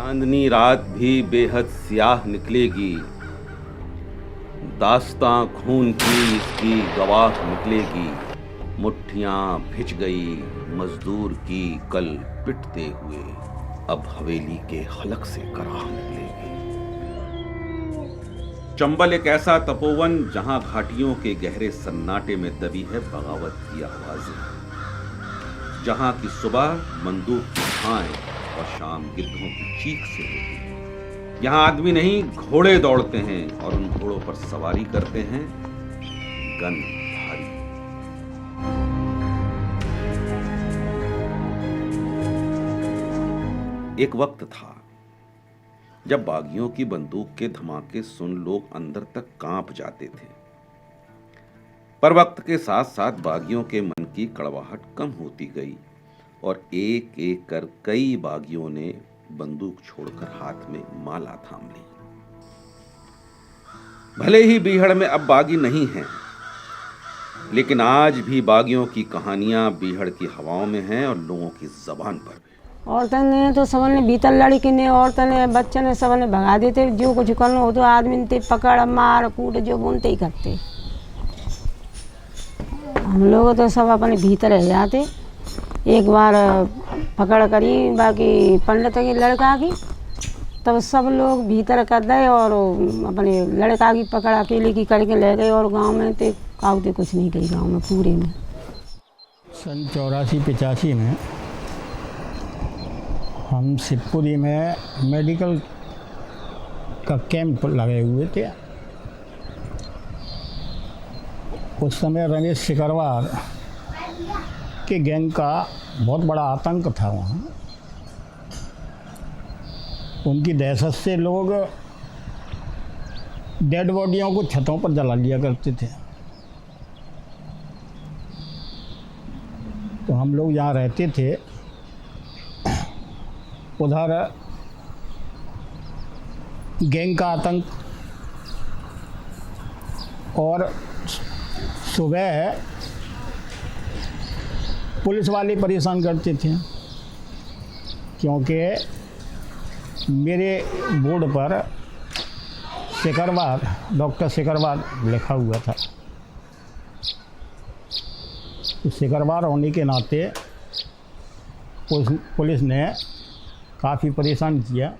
चांदनी रात भी बेहद स्याह निकलेगी, दास्तां खून की इसकी गवाह निकलेगी। मुट्ठियां भिज गई मजदूर की कल पिटते हुए, अब हवेली के हलक से कराह निकलेगी। चंबल एक ऐसा तपोवन जहां घाटियों के गहरे सन्नाटे में दबी है बगावत की आवाजें, जहां की सुबह बंदूक की छाएं और शाम गिद्धों की चीख से होती है। यहां आदमी नहीं घोड़े दौड़ते हैं और उन घोड़ों पर सवारी करते हैं गन धारी। एक वक्त था जब बागियों की बंदूक के धमाके सुन लोग अंदर तक कांप जाते थे, पर वक्त के साथ साथ बागियों के मन की कड़वाहट कम होती गई और एक एक कर कई बागियों ने बंदूक छोड़कर हाथ में माला थाम ली। भले ही बीहड़ में अब बागी नहीं हैं, लेकिन आज भी बागियों की कहानियां बीहड़ की हवाओं में हैं और लोगों की जबान पर भी। औरतों ने तो सबने भीतर लड़की ने, औरतों ने, बच्चे ने, सबने भगा देते। जो कुछ करना हो तो आदमी ने पकड़ मार कूट जो बुनते ही करते। हम लोग तो सब अपने भीतर रह जाते। एक बार पकड़ करी बाकी पंडित की लड़का की, तब सब लोग भीतर कर गए और अपने लड़का की पकड़ अकेले की करके ले गए और गांव में तो काउते कुछ नहीं कही, गांव में पूरे में। सन 84-85 में हम शिवपुरी में मेडिकल का कैंप लगे हुए थे। उस समय रमेश सिकरवार के गैंग का बहुत बड़ा आतंक था वहाँ। उनकी दहशत से लोग डेड बॉडियों को छतों पर जला लिया करते थे। तो हम लोग यहाँ रहते थे, उधर गैंग का आतंक, और सुबह पुलिस वाले परेशान करते थे क्योंकि मेरे बोर्ड पर सिकरवार, डॉक्टर सिकरवार लिखा हुआ था। तो सिकरवार होने के नाते पुलिस ने काफ़ी परेशान किया,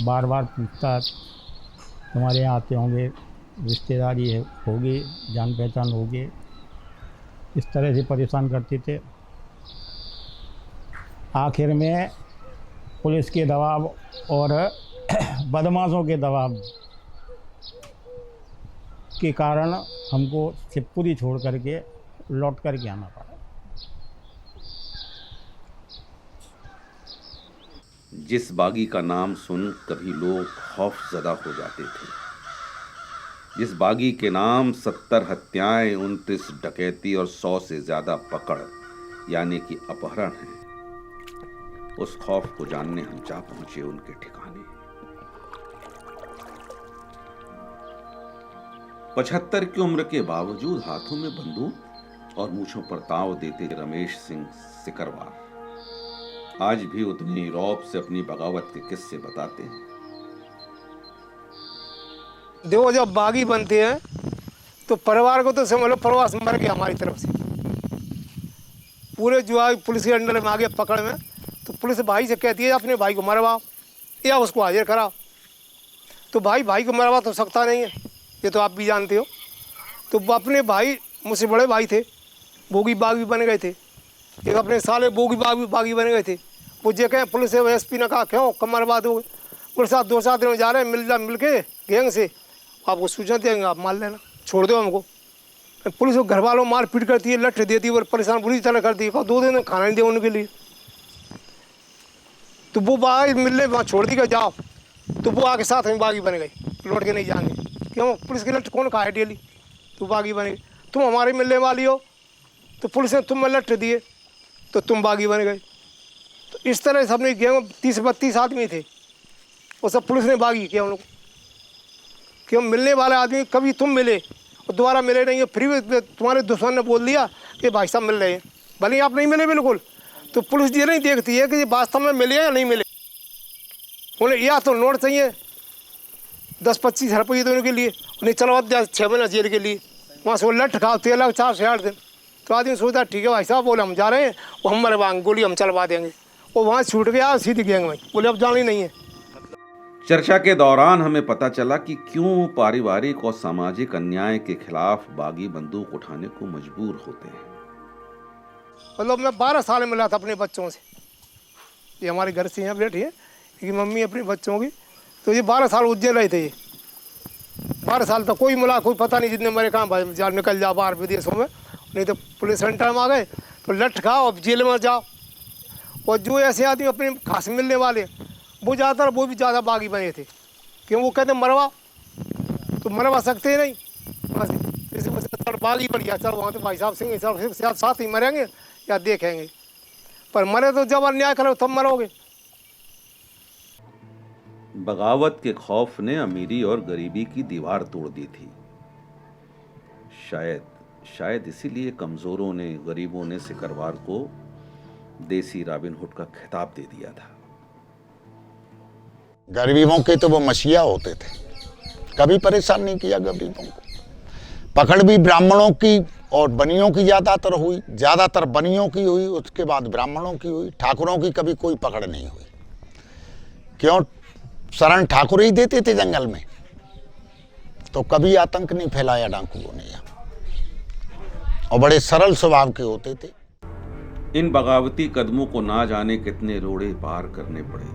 बार बार पूछता तुम्हारे यहाँ आते होंगे, रिश्तेदारी होगी, जान पहचान होगी, इस तरह से परेशान करते थे। आखिर में पुलिस के दबाव और बदमाशों के दबाव के कारण हमको शिवपुरी छोड़ करके लौट करके आना पड़ा। जिस बागी का नाम सुन कभी लोग खौफजदा हो जाते थे, जिस बागी के नाम 70 हत्याएं, 29 डकैती और 100 से ज्यादा पकड़ यानी कि अपहरण हैं, उस खौफ को जानने हम जा पहुंचे उनके ठिकाने। 75 की उम्र के बावजूद हाथों में बंदूक और मूंछों पर ताव देते रमेश सिंह सिकरवार आज भी उतनी रौब से अपनी बगावत के किस्से बताते हैं। देखो, जब बागी बनते हैं तो परिवार को तो समझ लो परिवार से मर गया हमारी तरफ से। पूरे जो है पुलिस के अंडर में आ गया पकड़ में, तो पुलिस भाई से कहती है अपने भाई को मरवाओ या उसको हाजिर कराओ। तो भाई को मरवा तो सकता नहीं है, ये तो आप भी जानते हो। तो अपने भाई मुझसे बड़े भाई थे, बोगी बागी बन गए थे। एक अपने साले बोगी बागी बन गए थे। वो जे कहें पुलिस से एसपी ने कहा क्यों कम मरवा दोगे, पुलिस साथ 2-4 दिन में जा रहे हैं मिल के गैंग से, आपको सूचना देंगे, आप मार लेना, छोड़ दो हमको। पुलिस को घर वालों मार पीट करती है, लठ देती है और परेशान बुरी तरह करती है। 2 दिन खाना नहीं दिया उनके लिए। तो वो बागी मिलने वहाँ छोड़ दी, जाओ। तो वो आके साथ में बागी बन गई, लौट के नहीं जाएंगे। क्यों, पुलिस के लठ कौन खाए डेली। तो बागी बन गई। तुम हमारी मिलने वाली हो तो पुलिस ने तुम्हें लठ दिए तो तुम बागी बन गए। तो इस तरह से अपनी गैंग 30-32 आदमी थे, वो सब पुलिस ने बागी किया उन लोग। क्यों, मिलने वाले आदमी कभी तुम मिले और दोबारा मिले नहीं है, फिर तुम्हारे दुश्मन ने बोल दिया कि भाई साहब मिल रहे हैं, भले आप नहीं मिले बिल्कुल, तो पुलिस ये नहीं देखती है कि ये वास्तव में मिले या नहीं मिले। उन्हें या तो नोट चाहिए 10-25 रुपये देने के लिए, उन्हें चलवा दिया 6 महीना जेल के लिए। वहाँ से वो लठ खाओ 13 4 से 8 दिन। तो आदमी सोचता ठीक है भाई साहब, बोले हम जा रहे हैं, वो हम मरवाएंगे, गोली हम चलवा देंगे। वो वहाँ छूट गया सीधी गैंग में, बोले अब जाना ही नहीं है। चर्चा के दौरान हमें पता चला कि क्यों पारिवारिक और सामाजिक अन्याय के खिलाफ बागी बंदूक उठाने को मजबूर होते हैं। मतलब मैं 12 साल मिला था अपने बच्चों से, ये हमारे घर से यहाँ बैठी है कि मम्मी अपने बच्चों की, तो ये 12 साल उज्जैन रहे थे। ये 12 साल तक कोई मिला, कोई पता नहीं, जितने मेरे काम भाई जा निकल जाओ बाहर विदेशों में, नहीं तो पुलिस सेंटर में आ गए तो लठ खाओ अब जेल में जाओ। और जो ऐसे आदमी अपने खास मिलने वाले वो ज़्यादातर वो भी ज़्यादा बागी बने थे, क्यों वो कहते मरवा, तो मरवा सकते नहीं, इसी वजह से चल बागी बढ़िया, चल वहाँ तो भाई साहब सिंह साहब साथ ही मरेंगे या देखेंगे, पर मरे तो जब अन्याय करो तब मरोगे। बगावत के खौफ ने अमीरी और गरीबी की दीवार तोड़ दी थी। शायद इसीलिए कमजोरों ने, गरीबों ने सिकरवार को देसी रॉबिन हुड का खिताब दे दिया था। गरीबों के तो वो मसीहा होते थे, कभी परेशान नहीं किया गरीबों को। पकड़ भी ब्राह्मणों की और बनियों की ज़्यादातर हुई, ज़्यादातर बनियों की हुई, उसके बाद ब्राह्मणों की हुई। ठाकुरों की कभी कोई पकड़ नहीं हुई। क्यों? शरण ठाकुर ही देते थे जंगल में, तो कभी आतंक नहीं फैलाया डाकुओं ने यहाँ, और बड़े सरल स्वभाव के होते थे। इन बगावती कदमों को ना जाने कितने रोड़े पार करने पड़े,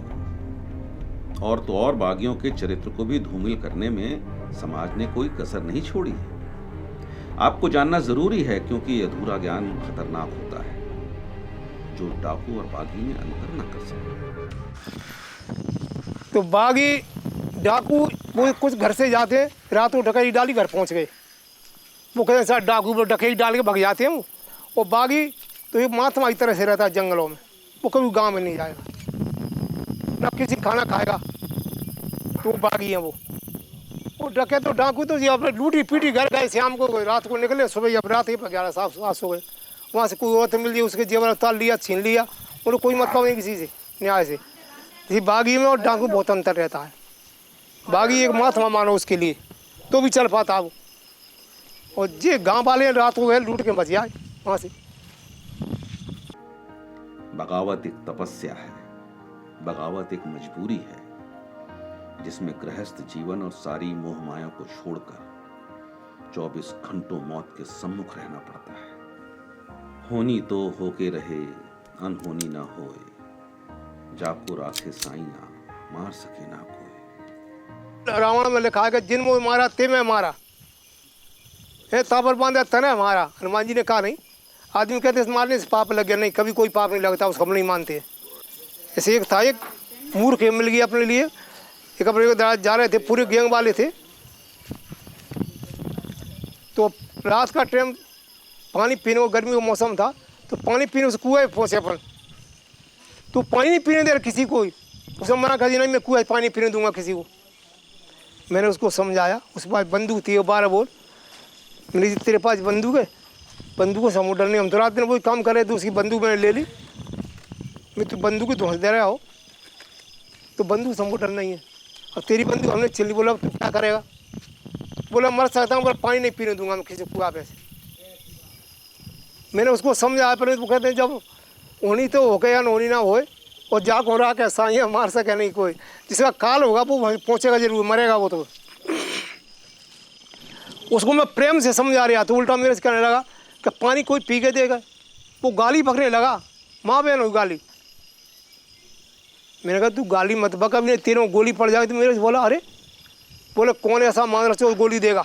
और तो और बागियों के चरित्र को भी धूमिल करने में समाज ने कोई कसर नहीं छोड़ी है। आपको जानना जरूरी है, क्योंकि अधूरा ज्ञान खतरनाक होता है, जो डाकू और बागी में अंतर न कर सके। तो बागी डाकू वो कुछ घर से जाते, रात को डकैती डाली घर पहुंच गए, वो कहते सर डाकू वो डकैती डाल के भाग जाते हैं वो। और बागी तो ये महात्मा की तरह से रहता है जंगलों में, वो कभी गांव में नहीं जाएगा, ना किसी खाना खाएगा, तो बागी है वो डके तो डाकू तो जी अपने लूटी पीटी घर गए, शाम को रात को निकले, सुबह अब रात ही पर 11 हो गए। वहाँ से कोई औरत मिल गई, उसके जेवर उतार लिया, छीन लिया, उन्हें कोई मतलब नहीं किसी से न्याय से। इसी बागी में और डाकू बहुत अंतर रहता है। बागी एक महात्मा मानो उसके लिए, तो भी चल पाता वो, और जे गाँव वाले रात को गए लूट के बच जाए वहाँ से। बगावत एक तपस्या है, बगावत एक मजबूरी है, जिसमें गृहस्थ जीवन और सारी मोह माया को छोड़कर 24 घंटों मौत के सम्मुख रहना पड़ता है। होनी तो होके रहे, अनहोनी ना होए, जाको राखे साइया, मार सके ना कोई। रावण में लिखा है कि जिन मोह मारा ते में मारा, है तापर बांधा तने मारा। हनुमान जी ने कहा नहीं, आदमी कहते इस मारने से पाप लग गया, नहीं, कभी कोई पाप नहीं लगता, उसको हम नहीं मानते। ऐसे एक था, एक मूर्ख मिल गया अपने लिए, एक अपने जा रहे थे, पूरे गैंग वाले थे, तो रात का टाइम पानी पीने को, गर्मी का मौसम था, तो पानी पीने से कुएं पहुँचे अपन, तो पानी नहीं पीने दे रहा किसी को, उसने मना कर दिया नहीं मैं कुएं पानी पीने दूंगा किसी को। मैंने उसको समझाया, उसके पास बंदूक थी, 12 बोल, मेरी तेरे पास बंदूक है, बंदूक से मुँह डरने, हम तो रात दिन वही काम कर रहे थे, उसकी बंदूक मैंने ले ली, मैं तो बंदूक ही धोस दे रहा हो, तो बंदूक से मुँह डरना ही है, अब तेरी बंदूक हमने छिल ली। बोला तू क्या करेगा? बोला मर सकता हूँ, बोला पानी नहीं पीने दूंगा मैं किसी कुआ पे से। मैंने उसको समझाया, पर वो कहते हैं जब होनी तो हो गया, होनी ना होए, और जाग हो रहा क्या साइयाँ मार सके नहीं कोई, जिसका काल होगा वो वहीं पहुँचेगा जरूर, मरेगा वो। तो उसको मैं प्रेम से समझा रहा, तो उल्टा मेरे से कहने लगा कि पानी कोई पी के देगा, वो गाली पकड़ने लगा, माँ बहन हो गाली। मैंने कहा तू गाली मत बक, अब नहीं तेरे गोली पड़ जाएगी। तो मेरे से बोला अरे, बोले कौन ऐसा मान रहे गोली देगा?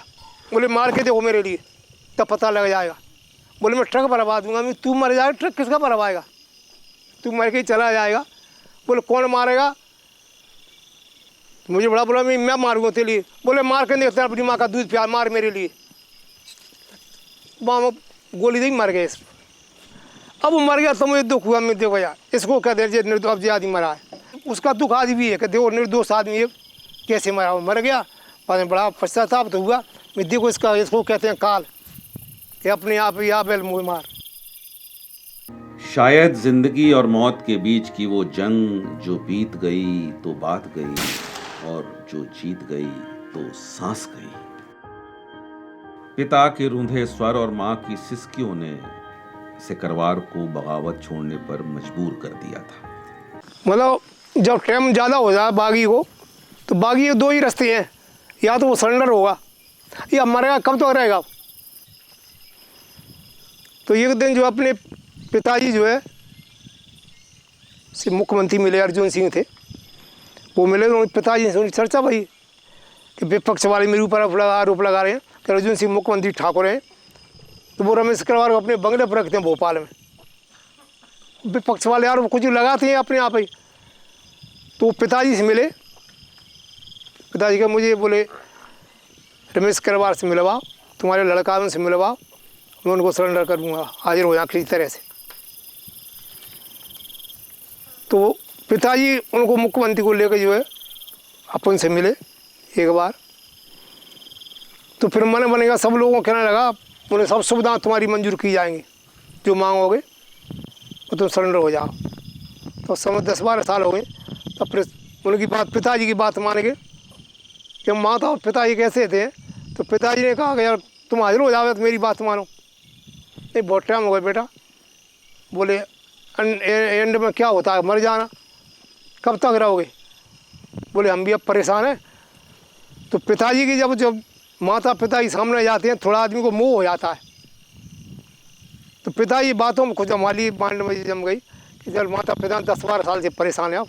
बोले मार के देखो मेरे लिए, तब पता लग जाएगा। बोले मैं ट्रक भरवा दूंगा। मैं तू मर जाएगा, ट्रक किसका भरवाएगा? तू मर के ही चला जाएगा। बोले कौन मारेगा? मुझे बड़ा बोला मैं मारूंगा तेरे लिए। बोले मार के देखते अपनी माँ का दूध प्यार, मार मेरे लिए। वहाँ गोली दी, मर गए। अब वो मर गया तो मुझे दुख हुआ, मैं देखो यार इसको क्या दे निर्दोष आदमी मरा है, उसका दुख आज भी है कि देखो निर्दोष आदमी कैसे मरा, मर गया, पर बड़ा पश्चाताप तो हुआ। मैं देखो इसको कहते हैं काल, ये अपने आप ही आप मुँह मार। शायद जिंदगी और मौत के बीच की वो जंग जो बीत गई तो बात गई और जो जीत गई तो सांस गई। पिता के रूंधे स्वर और मां की सिसकियों ने सिकरवार को बगावत छोड़ने पर मजबूर कर दिया था। मतलब जब टाइम ज़्यादा हो जाए बागी को, तो बागी के दो ही रास्ते हैं, या तो वो सरेंडर होगा या मरेगा। कब तक रहेगा? तो एक दिन जो अपने पिताजी जो है से मुख्यमंत्री मिले, अर्जुन सिंह थे, वो मिले। तो पिताजी से उनकी चर्चा भाई कि विपक्ष वाले मेरे ऊपर आरोप लगा रहे हैं कि अर्जुन सिंह मुख्यमंत्री ठाकुर हैं, तो वो रमेश सिकरवार को अपने बंगले पर रखते हैं भोपाल में। विपक्ष वाले आरोप कुछ लगाते हैं अपने आप ही। तो पिताजी से मिले, पिताजी का मुझे बोले रमेश सिकरवार से मिलवाओ, तुम्हारे लड़का से मिलवाओ, मैं उनको सरेंडर करूँगा, हाजिर हो जाए किसी तरह से। तो पिताजी उनको मुख्यमंत्री को लेकर जो है अपन से मिले एक बार। तो फिर मन बनेगा, सब लोगों को कहने लगा उन्हें सब सुविधाएं तुम्हारी मंजूर की जाएंगी, जो मांगोगे तो तुम सरेंडर हो जाओ। तो समय 10-12 साल हो गए। तब फिर उनकी बात, पिताजी की बात मान के कि माता और पिताजी कैसे थे, तो पिताजी ने कहा कि यार तुम हाजिर हो जाओगे तो मेरी बात मानो। नहीं, बहुत टाइम हो गया बेटा। बोले एंड में क्या होता है, मर जाना, कब तक रहोगे? बोले हम भी अब परेशान हैं। तो पिताजी की जब माता पिता ही सामने जाते हैं, थोड़ा आदमी को मोह हो जाता है। तो पिताजी बातों में खुद हमारी माइंड में जम गई कि जब माता पिता 10-12 साल से परेशान है आप।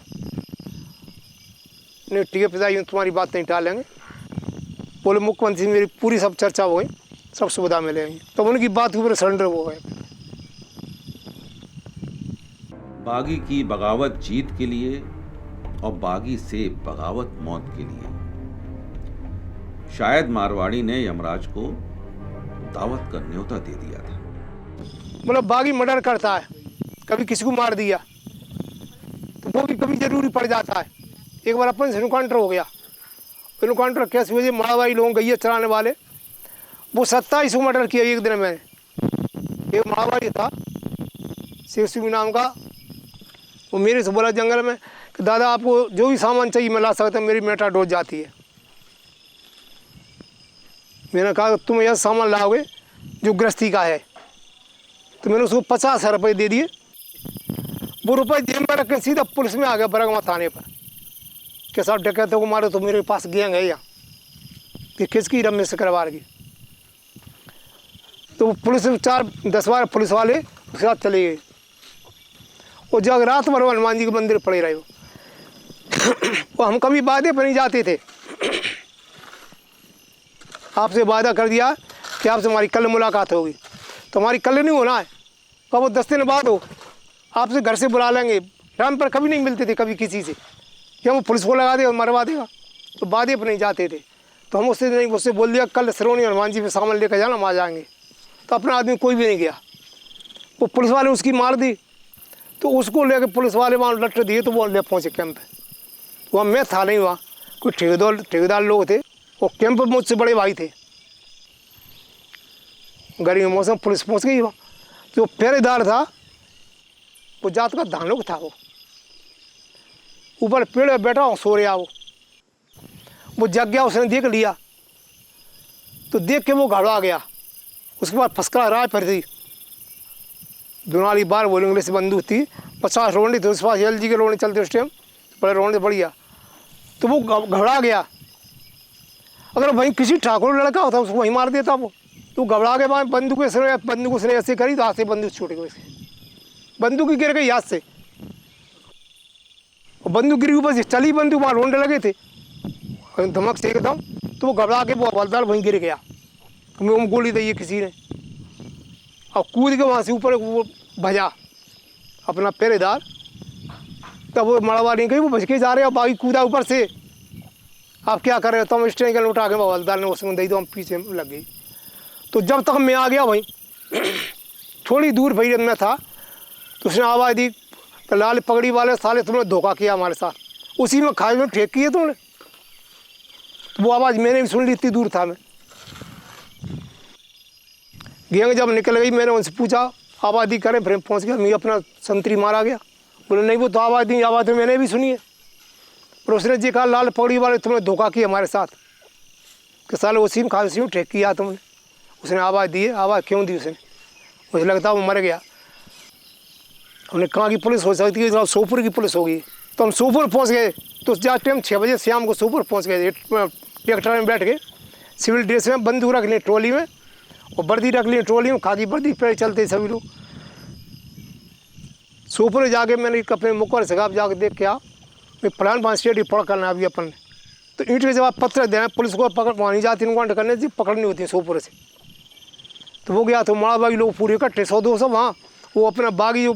नहीं ठीक है पिताजी, तुम्हारी बात नहीं टालेंगे। बोले मुख्यमंत्री मेरी पूरी सब चर्चा हो गई, सब सुविधा मिलेंगी। तो उनकी बात के ऊपर सरेंडर हो गए। बागी की बगावत जीत के लिए और बागी से बगावत मौत के लिए। शायद मारवाड़ी ने यमराज को दावत का न्योता दे दिया था। मतलब बागी मर्डर करता है, कभी किसी को मार दिया, तो वो भी कभी जरूरी पड़ जाता है। एक बार अपन से इनकाउंटर हो गया। इनकाउंटर कैसे हुए? मारवाड़ी लोग गैया चलाने वाले, वो 27 को मर्डर किया एक दिन में। एक मारवाड़ी था शेरसिंह नाम का, वो मेरे से बोला जंगल में कि दादा आपको जो भी सामान चाहिए मैं ला सकता हूँ, मेरी मेटा डोज जाती है। मैंने कहा तुम यह सामान लाओगे जो गृहस्थी का है। तो मैंने उसको 50 रुपये दे दिए। वो रुपये जेब में रख के सीधा पुलिस में आ गया बरगवा थाने पर कि साहब डकैतों को मारो। तो मेरे पास गैंग है यहाँ कि किसकी? रमेश सिकरवार की। तो पुलिस 4-10 पुलिस वाले उसके साथ चले गए। वो जग रात भर हनुमान जी के मंदिर पड़े रहे। वो हम कभी वादे पर नहीं जाते थे। आपसे वादा कर दिया कि आपसे हमारी कल मुलाकात होगी, तो हमारी कल नहीं होना है, तो वो 10 दिन बाद हो, आपसे घर से बुला लेंगे। टाइम पर कभी नहीं मिलते थे कभी किसी से, कि हम पुलिस को लगा दे और मरवा देगा। तो वादे पर नहीं जाते थे। तो हम उससे बोल दिया कल श्रोणी हनुमान जी पे सामान लेकर जाना, हम आ जाएंगे। तो अपना आदमी कोई भी नहीं गया। वो पुलिस वाले उसकी मार दी। तो उसको लेकर पुलिस वाले वहाँ लट दिए। तो वो ले पहुँचे कैंप पे। वहाँ मैं था नहीं, वहाँ कोई ठेकेदार लोग थे। वो कैंप में मुझसे बड़े भाई थे। गर्मी के मौसम पुलिस पहुँच गई वहाँ। जो पहरेदार था वो जात का धानुक था। वो ऊपर पेड़ में बैठा हो सो रहा। वो जग गया, उसने देख लिया। तो देख के वो घबरा गया। उसके बाद फसका राय पर थी दुनाली बार बोलेंगे इंग्लिश बंदूक थी, 50 रोंडे थे उसके पास। LG के रोंडे चलते उस टाइम, बड़े रोंडे बढ़िया। तो वो घबरा गया। अगर वहीं किसी ठाकुर लड़का होता उसको वहीं मार देता वो। तो घबरा के वहाँ बंदूक उसने ऐसे करी तो हाथ से बंदूक छूट गई। बंदूक ही गिर गई हाथ से। और बंदूक गिरी ऊपर से चली बंदूक, वहाँ रोंडे लगे थे धमक से एकदम। तो वो घबरा के वो हवलदार वहीं गिर गया। तो मैं गोली दी है किसी ने, और कूद के वहाँ से ऊपर वो भजा अपना पहरेदार। तब वो मड़वा नहीं गई, वो बच के जा रहे हैं। बाकी कूदा ऊपर से। आप क्या कर रहे हो? तो हम स्टेशन के लौटा के हवलदार ने उसमें दी, तो हम पीछे लग गई। तो जब तक मैं आ गया वहीं थोड़ी दूर भैया में था, तो उसने आवाज़ दी तो लाल पगड़ी वाले साले तुमने धोखा किया हमारे साथ, उसी में खाए में ठेक किए तुमने। तो वो आवाज़ मैंने भी सुन ली, इतनी दूर था मैं। गैंग जब निकल गई, मैंने उनसे पूछा आबादी करे, फिर पहुँच गया, मैं अपना संतरी मारा गया। बोले नहीं वो तो आबादी मैंने भी सुनी है। पर उसने जी कहा लाल पगड़ी वाले तुमने धोखा किया हमारे साथ, कि साले उसी में खासी में ठेक किया तुमने। उसने आवाज़ दी है, आवाज़ क्यों दी उसने, मुझे लगता है वो मर गया। हमने कहाँ की पुलिस हो सकती है, जब सोपुर की पुलिस होगी। तो हम सोपुर पहुँच गए, तो जहाँ टाइम 6 बजे शाम को सोपुर पहुँच गए। ट्रैक्टर में बैठ के सिविल ड्रेस में बंदूक रख ली ट्रॉली में और वर्दी रख ली ट्रॉली में, खाकी वर्दी पे चलते सभी लोग। सोपुर जाके मैंने अपने मुकर से जाके देख के आ, मैं फलान 5 स्टेट ही पढ़ करना अभी अपन ने। तो ईंट के जवाब पत्र देना, पुलिस को पकड़ वहाँ नहीं जाती, उनको करने जी पकड़नी होती है सोपुर से। तो वो गया तो माड़ा बागी लोग पूरे इकट्ठे 100-200 वहाँ, वो अपना बागी जो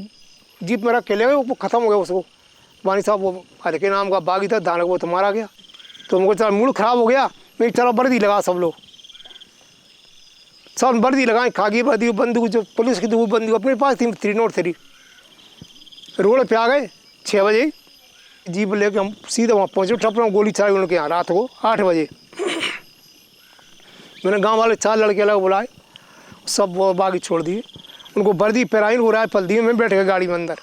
जीप में रख के ले गए, वो ख़त्म हो गया उसको। वानी साहब वो अरे के नाम का बागी था दानक, वो तो मारा गया। तो हमको चल मूड ख़राब हो गया, मैं चलो वर्दी लगा, सब लोग सब वर्दी लगाएं, खाकी वर्दी, बंदूक जो पुलिस की थी वो बंदूक अपने पास थी 303। रोड पे आ गए 6 बजे, जीप लेके हम सीधे वहाँ पहुँचे। टप्पर में गोली चलाई उनके यहाँ रात को 8 बजे। मैंने गांव वाले 4 लड़के अलग बुलाए, सब वो बागी छोड़ दिए, उनको वर्दी पहनाई, वो राइफल दिए, मैं बैठ गया गाड़ी में अंदर।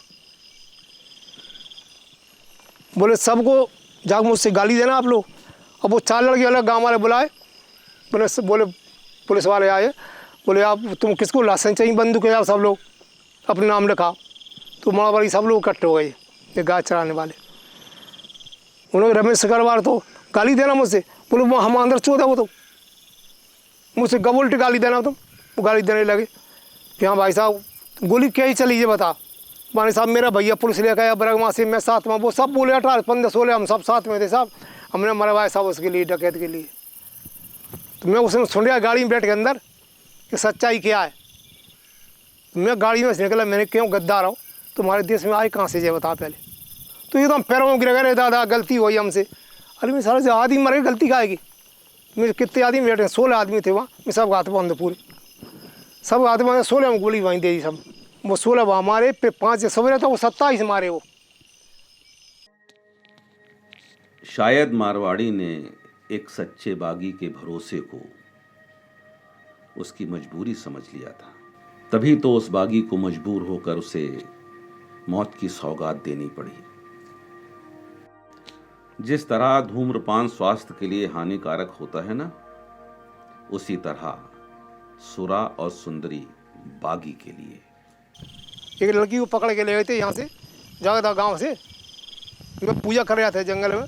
बोले सबको जाकर मुझसे गाली देना आप लोग। अब वो 4 लड़के अलग गांव वाले बुलाए, बोले पुलिस वाले आए, बोले आप तुम किसको लाइसेंस चाहिए बंदूक है, आप सब लोग अपने नाम लिखा। तो माड़ा बाड़ी सब लोग इकट्ठे हो गए, ये गाय चराने वाले। उन्होंने रमेश सिकरवार तो गाली देना मुझसे, बोले वो हम अंदर चोद है, वो तो मुझसे गबुल्ट गाली देना तुम। वो गाली देने लगे कि हाँ भाई साहब गोली क्या ही चली ये बता। मानी साहब मेरा भैया पुलिस लेकर आया बरगमा से, मैं साथ में, वो सब बोले 18, 15, 16 हम सब साथ में थे साहब, हमने मरवाया साहब उसके लिए, डकैत के लिए। तो मैं उसने सुन लिया गाड़ी में बैठ के अंदर कि सच्चाई क्या है। तो मैं गाड़ी में से निकला, मैंने क्यों गद्दार हो, तुम्हारे देश में आए कहाँ से ये बता पहले। तो एकदम पैरों में गिर गए, दादा गलती हुई हमसे। अरे मैं सारा आदमी मर गए, गलती का आएगी। मेरे कितने आदमी बैठे, 16 आदमी थे वहाँ, मैं सब हाथ बंद पूरे, सब हाथ बंद। 16 में गोली वहीं दे दी सब, वो 16 वहाँ मारे पे 5 सवेरे था, वो 27 मारे वो। शायद मारवाड़ी ने एक सच्चे बागी के भरोसे को उसकी मजबूरी समझ लिया था, तभी तो उस बागी को मजबूर होकर उसे मौत की सौगात देनी पड़ी। जिस तरह धूम्रपान स्वास्थ्य के लिए हानिकारक होता है ना, उसी तरह सुरा और सुंदरी बागी के लिए। एक लड़की को पकड़ के ले गए थे यहाँ से, जागदा गांव से, मैं पूजा कर रहा था जंगल में।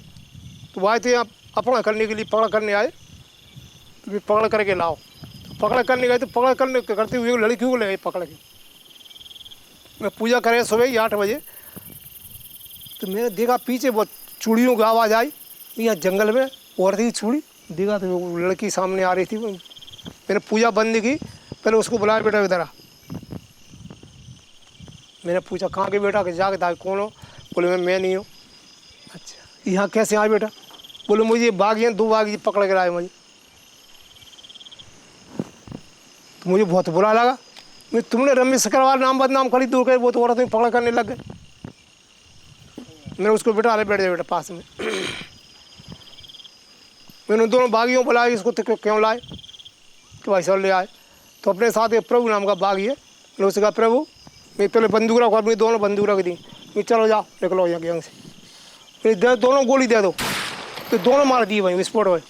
तो वो आए थे यहाँ अपना करने के लिए, पकड़ करने आए, तो फिर पकड़ करके लाओ। तो पकड़ करने गए तो पकड़ करने करते हुए लड़की को ले गए पकड़ के। मैं पूजा कर रहा सुबह 8 बजे, तो मैंने देखा पीछे बहुत चूड़ियों की आवाज़ आई, यहाँ जंगल में औरत की चूड़ी देखा, तो वो लड़की सामने आ रही थी। मैंने पूजा बंद की, पहले उसको बुलाया, बेटा इधर आ। मैंने पूछा कहाँ के बेटा, कि जाके था, कौन हो? बोले मैं नहीं हूँ। अच्छा यहाँ कैसे आए बेटा? बोले मुझे बागी 2 बागी पकड़ के लाए मुझे। तो मुझे बहुत बुरा लगा, मैं तुमने रमेश सिकरवार नाम बदनाम करी दूर कर, वो तो औरत में पकड़ करने लग गए। मैंने उसको बैठा बैठ जाए बेटा पास में। मैंने दोनों बागियों बुलाए, इसको तो क्यों लाए, तो भाई साहब ले आए। तो अपने साथ एक प्रभु नाम का बागी है, मैंने उससे कहा प्रभु मैं पहले बंदूक रखो, अपनी दोनों बंदूक रख दी, मैं चलो जाओ निकलो यहाँ से, मेरी दोनों गोली दे दो। तो दोनों मार दिए वहीं विस्फोट हुए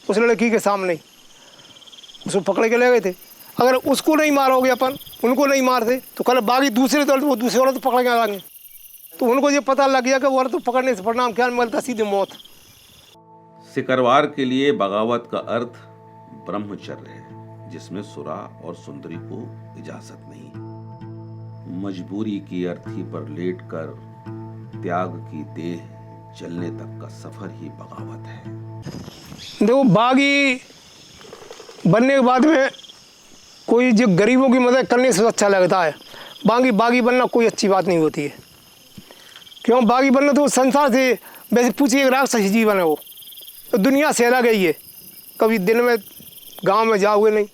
उस लड़की के सामने ही, उसको पकड़ के ले गए थे। अगर उसको नहीं मारोगे अपन, उनको नहीं मारते, तो कल बागी दूसरे दल वो दूसरे औरत पकड़ के आएंगे। तो उनको ये पता लग गया कि वो औरत पकड़ने से परिणाम क्या मिलता, सीधे मौत। सिकरवार के लिए बगावत का अर्थ ब्रह्मचर्य है, जिसमें सुरा और सुंदरी को इजाजत नहीं। मजबूरी की अर्थी पर लेटकर त्याग की देह जलने तक का सफर ही बगावत है। देखो बागी बनने के बाद में कोई जो गरीबों की मदद करने से अच्छा लगता है, बागी बनना कोई अच्छी बात नहीं होती है। क्यों बागी बनना तो संसार से वैसे पूछिए, एक राक्षसी जीवन है वो, तो दुनिया से अलग है। ये कभी दिन में गांव में जाओगे नहीं,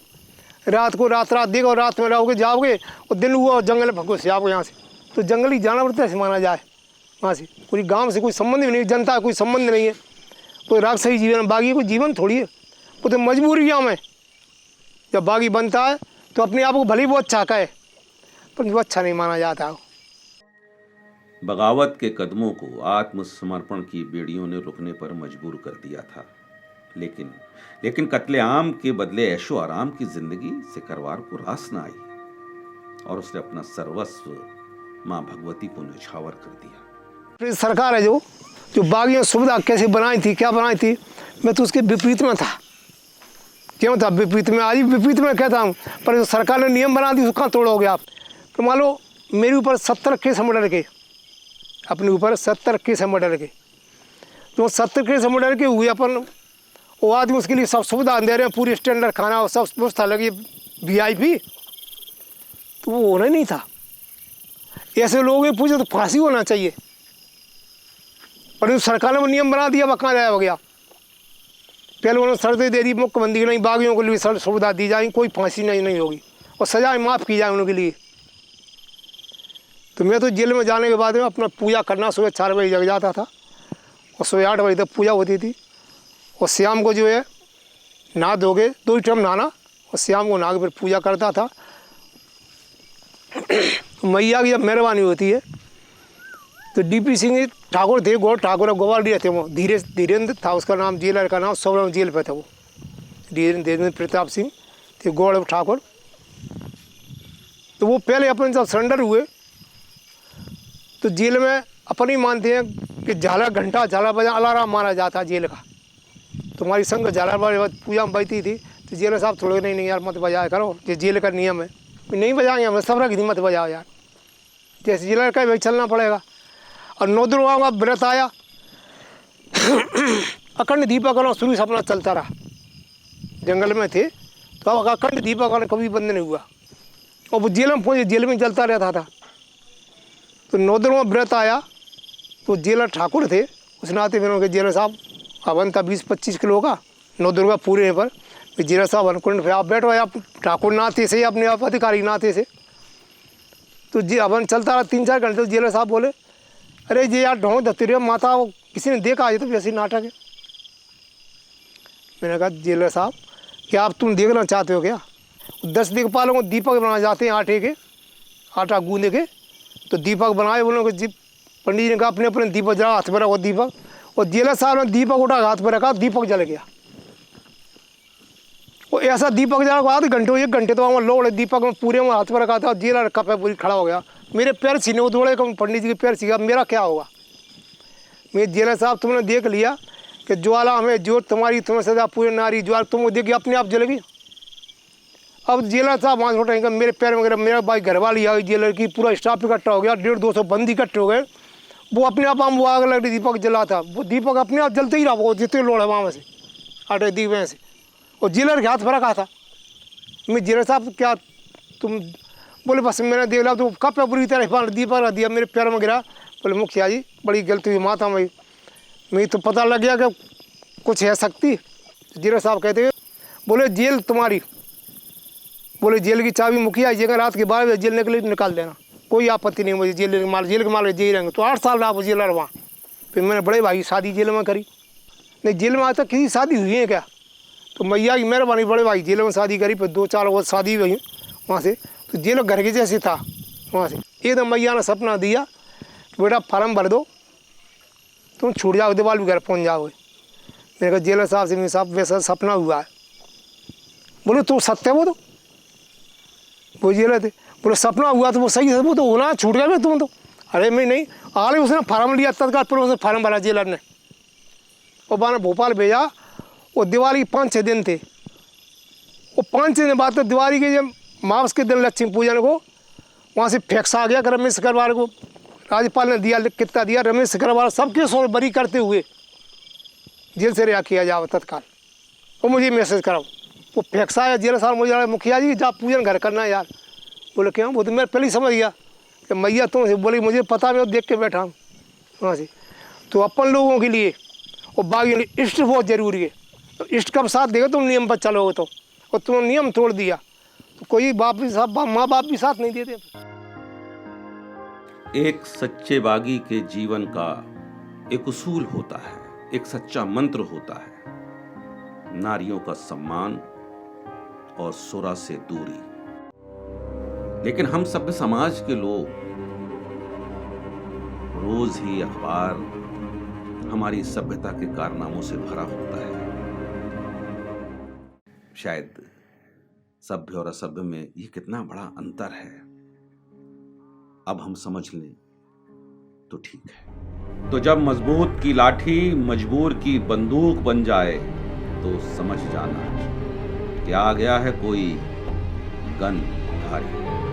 रात को रात देखो, रात में रहोगे जाओगे, और दिन हुआ और जंगल में भगो से आओगे यहाँ से, तो जंगली जानवर कैसे माना जाए वहाँ से। कोई गांव से कोई संबंध भी नहीं, जनता का कोई संबंध नहीं है, कोई राक्षसी जीवन। बागी कोई जीवन थोड़ी है, वो तो मजबूरी यहाँ में। जब बागी बनता है तो अपने आप को भले ही वो अच्छा कहे, परंतु अच्छा नहीं माना जाता हो। बगावत के कदमों को आत्मसमर्पण की बेड़ियों ने रुकने पर मजबूर कर दिया था, लेकिन कत्लेआम के बदले ऐशो आराम की जिंदगी सिकरवार को रास न आई और उसने अपना सर्वस्व मां भगवती को न्यौछावर कर दिया। सरकार है जो बागियों सुविधा कैसे बनाई थी, क्या बनाई थी, मैं तो उसके विपरीत में था। क्यों था विपरीत में? आज भी विपरीत में कहता हूँ, पर जो सरकार ने नियम बना दी उसका तोड़ोगे आप। तो मान लो मेरे ऊपर 70 केस मर्डर के, अपने ऊपर 70 केस मर्डर के, तो 70 केस मर्डर के हुए अपन वो आदमी उसके लिए सब सुविधा दे रहे हैं, पूरी स्टैंडर्ड खाना और सब व्यवस्था लगी VIP, तो वो होना ही नहीं था। ऐसे लोगों को पूछो तो फांसी होना चाहिए, पर सरकार ने वो नियम बना दिया, वहाँ जाया हो गया। पहले उन्होंने शर्तें दे दी मुख्यमंत्री की, नहीं बागियों के लिए सर सुविधा दी जाएगी, कोई फांसी नहीं होगी और सजाएं माफ़ की जाए उनके लिए। तो मैं तो जेल में जाने के बाद में अपना पूजा करना सुबह 4 बजे जग जाता था और सुबह 8 बजे तक पूजा होती थी। और शाम को जो है नहा धोके 2 टाइम नहाना और शाम को नहा के फिर पूजा करता था। मैया की जब मेहरबानी होती है तो DP सिंह ठाकुर थे, गौर ठाकुर ग्वालियर थे, वो धीरेन्द्र था उसका नाम, जेलर का नाम, सब जेल पे था वो, धीरेन्द्र प्रताप सिंह थे गौर ठाकुर। तो वो पहले अपन जब सरेंडर हुए तो जेल में अपन ही मानते हैं कि झाला घंटा झाला बजा अलार्म मारा जाता जेल का। तुम्हारी संग झाला पूजा में बजती थी तो जेलर साहब थोड़े नहीं यार मत बजाया करो, ये जेल का नियम है, नहीं बजाएंगे हम, सब रख दी मत बजाओ यार, जैसे जेलर का भाई चलना पड़ेगा। और 9 दिन का व्रत आया, अखंड दीपक शुरू से अपना चलता रहा, जंगल में थे तो अब अखंड दीपक कभी बंद नहीं हुआ और वो जेल में पहुँचे, जेल में चलता रहता था। तो 9 दिन में व्रत आया तो जेलर ठाकुर थे, उस नाते फिर उनके जेलर साहब हवन था 20-25 किलो का 9 दिन का पूरे पर, फिर जेलर साहब हवन फिर आप बैठो आप ठाकुर नाते से अपने आप अधिकारी नाते से, तो जी हवन चलता रहा 3-4 घंटे। तो जेलर साहब बोले अरे जी यार ढोंग धतुरे माता वो किसी ने देखा है तो वैसे नाटक है। मैंने कहा जेलर साहब क्या आप तुम देखना चाहते हो क्या? 10 दिक्पालों को दीपक बनाए जाते हैं आटे के, आटा गूंदे के, तो दीपक बनाए उन लोगों को। पंडित जी ने कहा अपने अपने दीपक जला, हाथ में रखो दीपक, और जेलर साहब ने दीपक उठा हाथ में रखा, दीपक जल गया। और ऐसा दीपक जला आधे घंटे 1 घंटे तो वहाँ लोग दीपक में पूरे में हाथ में रखा था, जेलर कप पे पूरी खड़ा हो गया। मेरे पैर सीने को दौड़े, पंडित जी के पैर सीखा, मेरा क्या होगा? मेरे जेलर साहब तुमने देख लिया कि ज्वाला हमें ज्योत तुम्हारी तुम्हें सजा पूरे नारी ज्वाला तुमको देखिए अपने आप जलेगी। अब जेलर साहब वहाँ उठेंगे, मेरे पैर में मेरा भाई घरवाली आई जेलर की, पूरा स्टाफ इकट्ठा हो गया, 150-200 बंदी इकट्ठे हो गए। वो अपने आप वो आग लग रही, दीपक जला था, वो दीपक अपने आप जलते ही रहा, वो जितने लोग है वहाँ से आटे दीपे से, और जेलर के हाथ में रखा था। मैं जेलर साहब क्या तुम? बोले बस मैंने देख लिया, तो कब पे बुरी तरह दीपक रख दिया, मेरे पैर में गिरा। बोले मुखिया जी बड़ी गलती हुई माता में, मैं तो पता लग गया कि कुछ है शक्ति। जेलर साहब कहते हैं बोले जेल तुम्हारी, बोले जेल की चाबी मुखिया जी, अगर रात के 12 बजे जेल निकले निकाल देना, कोई आपत्ति नहीं, मुझे जेल के माल जेल रहेंगे। तो 8 साल रहा वो जेलर वहाँ। फिर मैंने बड़े भाई शादी जेल में करी, नहीं जेल में आज तक किसी शादी हुई है क्या? तो मैया की मेहरबानी बड़े भाई जेल में शादी करी, फिर 2-4 वो शादी हुई वहाँ से, तो जेल घर के जैसे था वहाँ से। एकदम मैया ने सपना दिया कि बेटा फार्म भर दो तुम छूट जाओ, दीवार भी घर पहुँच जाओगे। मैंने कहा जेलर साहब से, मेरे साहब वैसा सपना हुआ है। बोले तो सत्य वो तो वो जेलर थे, बोले सपना हुआ तो वो सही है, वो तो होना छूट गया तुम तो। अरे मैं नहीं, हाल ही उसने फार्म लिया तत्काल, पर उसने फार्म भरा जेलर ने, और बाने भोपाल भेजा। वो दिवाली 5-6 दिन थे, वो 5-6 दिन बाद तो दिवाली के जब मावस के दिन लक्ष्मी पूजन को वहाँ से फैक्स आ गया रमेश सिकरवार को, राज्यपाल ने दिया, कितना दिया, रमेश सिकरवार सबके सो बरी करते हुए जेल से रिहा किया जाओ तत्काल। वो मुझे मैसेज कराओ, वो फैक्स आया जेल साहब मुझे, मुखिया जी जा पूजन घर करना यार। बोले क्यों? वो तो मैं पहले ही समझ गया कि मैया तुमसे बोली, मुझे पता मैं देख के बैठा हूँ वहाँ से। तो अपन लोगों के लिए और बाकी लिए इष्ट बहुत ज़रूरी है, तो इष्ट कब साथ देगा तुम नियम पर चलोगे तो, और तुमने नियम तोड़ दिया तो कोई बाप भी साथ, माँ बाप भी साथ नहीं देते। एक सच्चे बागी के जीवन का एक उसूल होता है, एक सच्चा मंत्र होता है, नारियों का सम्मान और सुरा से दूरी। लेकिन हम सभ्य समाज के लोग रोज ही अखबार हमारी सभ्यता के कारनामों से भरा होता है। शायद सभ्य और असभ्य में ये कितना बड़ा अंतर है, अब हम समझ लें तो ठीक है। तो जब मजबूत की लाठी मजबूर की बंदूक बन जाए तो समझ जाना कि आ गया है कोई गनधारी।